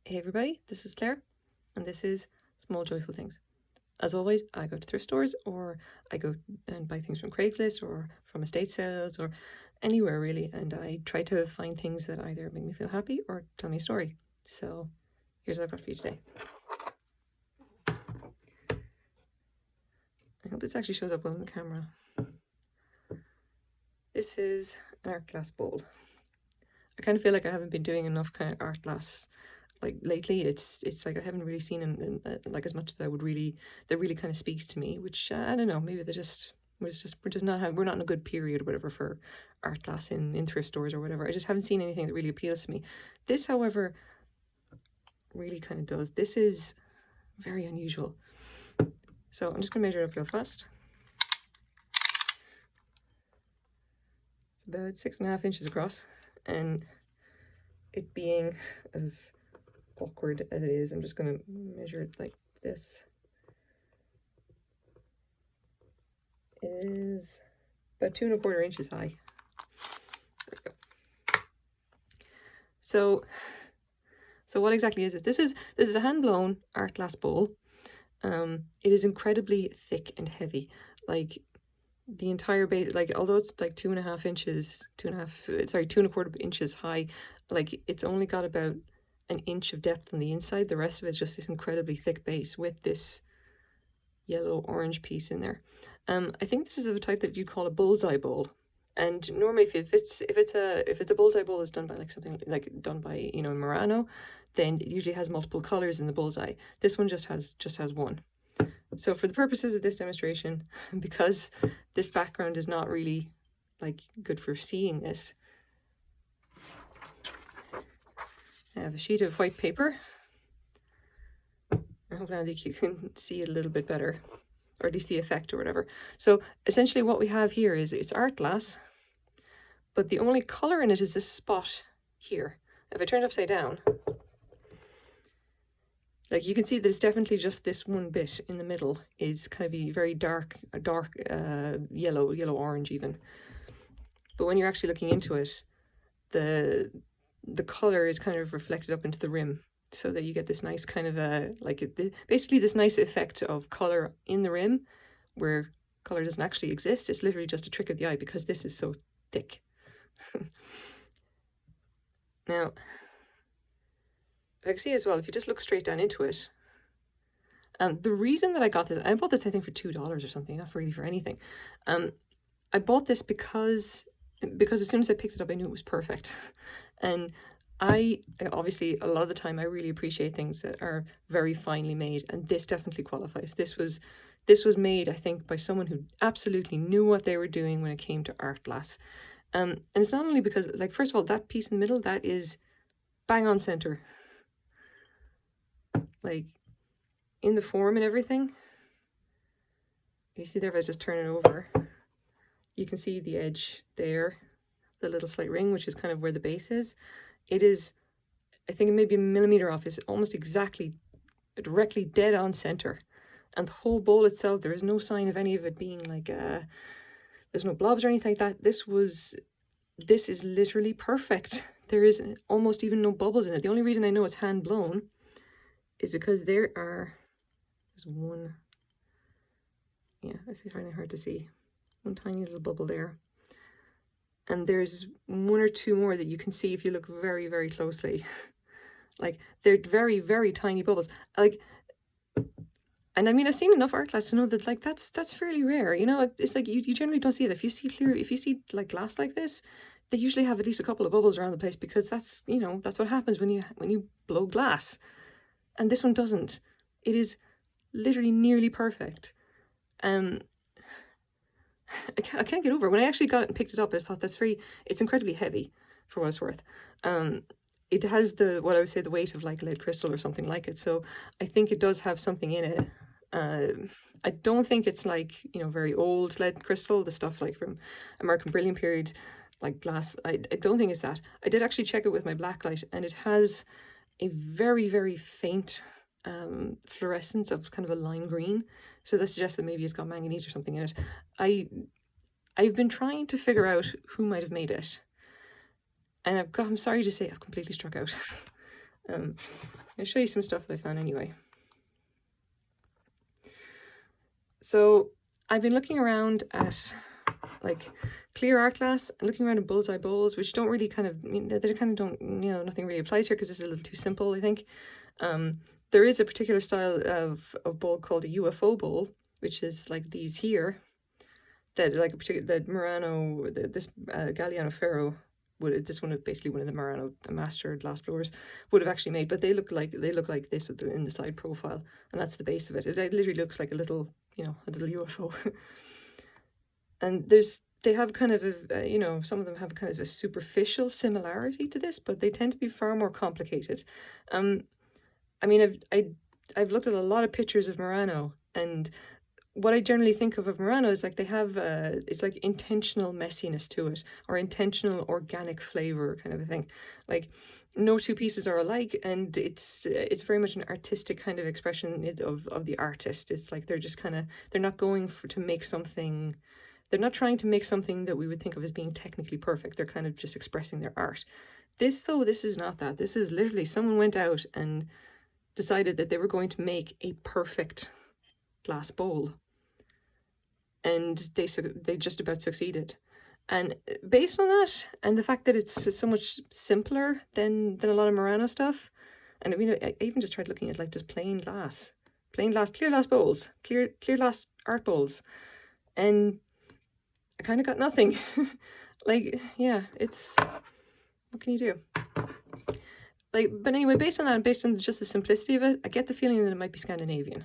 Hey everybody, this is Claire, and this is Small Joyful Things. As always, I go to thrift stores, or I go and buy things from Craigslist or from estate sales or anywhere really, and I try to find things that either make me feel happy or tell me a story. So here's what I've got for you today. I hope this actually shows up well on the camera. This is an art glass bowl. I kind of feel like I haven't been doing enough kind of art glass like lately. It's like I haven't really seen in like as much that I would really that really kind of speaks to me, which I don't know, maybe we're not in a good period or whatever for art glass in thrift stores or whatever. I just haven't seen anything that really appeals to me. This, however, really kind of does. This is very unusual. So I'm just gonna measure it up real fast. It's about 6.5 inches across, and it being as awkward as it is, I'm just going to measure it like this. It is about 2.25 inches high. There we go. So what exactly is it? This is a hand-blown art glass bowl. It is incredibly thick and heavy. Like the entire base, like although it's like 2.5 inches, 2.25 inches high, like it's only got about an inch of depth on the inside. The rest of it is just this incredibly thick base with this yellow orange piece in there. I think this is of a type that you'd call a bullseye bowl. And normally if it's a bullseye bowl is done by like something like done by, you know, Murano, then it usually has multiple colors in the bullseye. This one just has one. So for the purposes of this demonstration, because this background is not really like good for seeing this, I have a sheet of white paper. I hope now that you can see it a little bit better, or at least the effect or whatever. So essentially what we have here is it's art glass, but the only color in it is this spot here. If I turn it upside down, like you can see that it's definitely just this one bit in the middle is kind of a very dark yellow orange even. But when you're actually looking into it, the color is kind of reflected up into the rim, so that you get this nice kind of basically this nice effect of color in the rim where color doesn't actually exist. It's literally just a trick of the eye because this is so thick. Now, I can see as well, if you just look straight down into it, the reason that I got this, I bought this I think for $2 or something, not really for anything. I bought this because as soon as I picked it up, I knew it was perfect. And I obviously, a lot of the time, I really appreciate things that are very finely made, and this definitely qualifies. This was made, I think, by someone who absolutely knew what they were doing when it came to art glass. And it's not only because, like, first of all, that piece in the middle, that is bang on center. Like, in the form and everything. You see there, if I just turn it over, you can see the edge there, the little slight ring, which is kind of where the base is. It is, I think it may be a millimeter off. It's almost exactly, directly dead on center. And the whole bowl itself, there is no sign of any of it being like, there's no blobs or anything like that. This is literally perfect. There is almost even no bubbles in it. The only reason I know it's hand blown is because there's one, yeah, it's kind of hard to see. One tiny little bubble there. And there's one or two more that you can see if you look very, very closely. Like, they're very, very tiny bubbles. Like, and I mean, I've seen enough art glass to know that, like, that's fairly rare. You know, it's like you generally don't see it. If you see like glass like this, they usually have at least a couple of bubbles around the place, because that's, you know, that's what happens when you blow glass. And this one doesn't. It is literally nearly perfect. I can't get over it. When I actually got it and picked it up, I just thought it's incredibly heavy for what it's worth. It has what I would say the weight of like lead crystal or something like it. So I think it does have something in it. I don't think it's like, you know, very old lead crystal, the stuff like from American Brilliant period, like glass. I don't think it's that. I did actually check it with my blacklight, and it has a very, very faint fluorescence of kind of a lime green. So that suggests that maybe it's got manganese or something in it. I've been trying to figure out who might have made it, and I'm sorry to say I've completely struck out. I'll show you some stuff that I found anyway. So I've been looking around at like clear art glass and looking around at Bullseye bowls, which don't really kind of, I mean, they kind of don't, you know, nothing really applies here because this is a little too simple, I think. There is a particular style of bowl called a UFO bowl, which is like these here, that like a particular, that Murano, this Galliano Ferro would, this one is basically one of the Murano master glass blowers would have actually made, but they look like this in the side profile, and that's the base of it. It literally looks like a little, you know, a little UFO. And they have kind of a, you know, some of them have kind of a superficial similarity to this, but they tend to be far more complicated. I mean, I've looked at a lot of pictures of Murano, and what I generally think of Murano is like they have it's like intentional messiness to it, or intentional organic flavor kind of a thing. Like no two pieces are alike, and it's very much an artistic kind of expression of the artist. It's like they're just kind of, they're not going to make something. They're not trying to make something that we would think of as being technically perfect. They're kind of just expressing their art. This is not that. This is literally someone went out and decided that they were going to make a perfect glass bowl. And they just about succeeded. And based on that, and the fact that it's so much simpler than a lot of Murano stuff, and I mean, I even just tried looking at like just plain glass, clear glass bowls, clear glass art bowls, and I kind of got nothing. Like, yeah, it's, what can you do? Like, but anyway, based on that, based on just the simplicity of it, I get the feeling that it might be Scandinavian.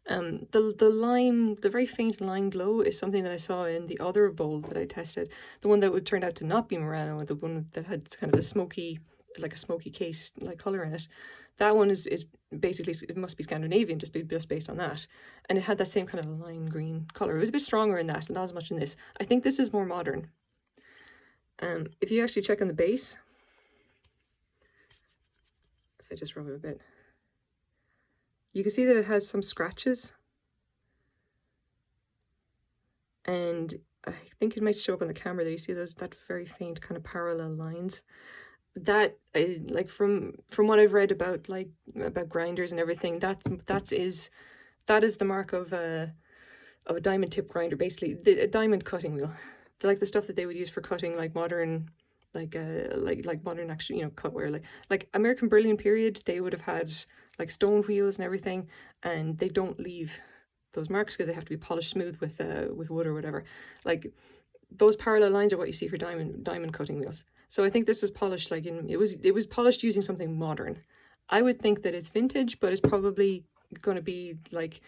The very faint lime glow is something that I saw in the other bowl that I tested. The one that would turn out to not be Murano, the one that had kind of a smoky, like a smoky case like color in it. That one is basically, it must be Scandinavian just based on that. And it had that same kind of lime green color. It was a bit stronger in that, not as much in this. I think this is more modern. If you actually check on the base, if I just rub it a bit, you can see that it has some scratches. And I think it might show up on the camera that you see that very faint kind of parallel lines. That like from what I've read about grinders and everything, that is the mark of a diamond tip grinder, basically a diamond cutting wheel, like the stuff that they would use for cutting like modern modern actually, you know, cutware, like American Brilliant period. They would have had like stone wheels and everything, and they don't leave those marks because they have to be polished smooth with wood or whatever. Like those parallel lines are what you see for diamond cutting wheels. So I think this was polished like it was polished using something modern. I would think that it's vintage, but it's probably going to be like,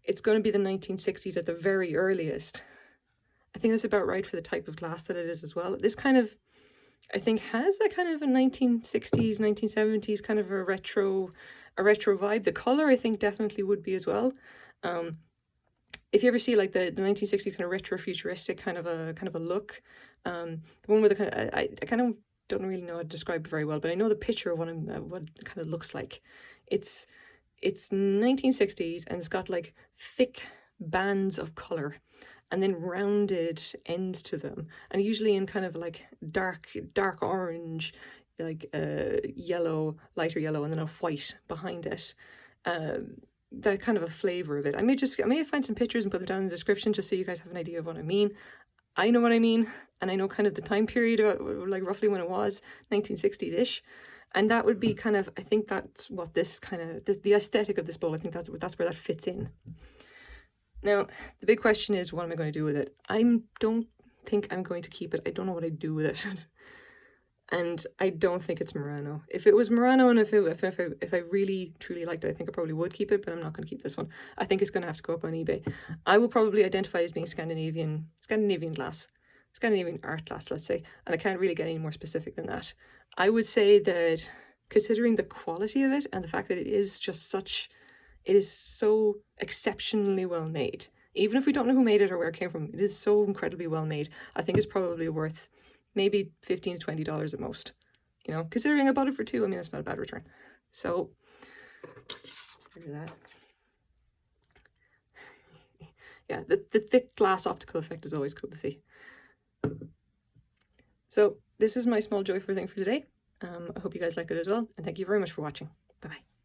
it's going to be the 1960s at the very earliest. I think that's about right for the type of glass that it is as well. This kind of, I think, has a kind of a 1960s, 1970s kind of a retro vibe. The color I think definitely would be as well. If you ever see like the 1960s kind of retro futuristic kind of a look, the one with the kind of, I kind of don't really know how to describe it very well, but I know the picture of what it kind of looks like. It's 1960s, and it's got like thick bands of color and then rounded ends to them, and usually in kind of like dark orange, like yellow, lighter yellow, and then a white behind it. That kind of a flavor of it. I may find some pictures and put them down in the description just so you guys have an idea of what I mean. I know what I mean, and I know kind of the time period, like roughly when it was, 1960s-ish. And that would be kind of, I think that's what this kind of, the aesthetic of this bowl, I think that's where that fits in. Now, the big question is, what am I going to do with it? I don't think I'm going to keep it. I don't know what I'd do with it. And I don't think it's Murano. If it was Murano, and if I really truly liked it, I think I probably would keep it, but I'm not going to keep this one. I think it's going to have to go up on eBay. I will probably identify as being Scandinavian glass, Scandinavian art glass, let's say, and I can't really get any more specific than that. I would say that considering the quality of it and the fact that it is so exceptionally well made, even if we don't know who made it or where it came from, it is so incredibly well made. I think it's probably worth maybe $15 to $20 at most. You know, considering I bought it for $2, I mean, that's not a bad return. So, look at that. Yeah, the thick glass optical effect is always cool to see. So, this is my small joyful thing for today. I hope you guys like it as well, and thank you very much for watching. Bye bye.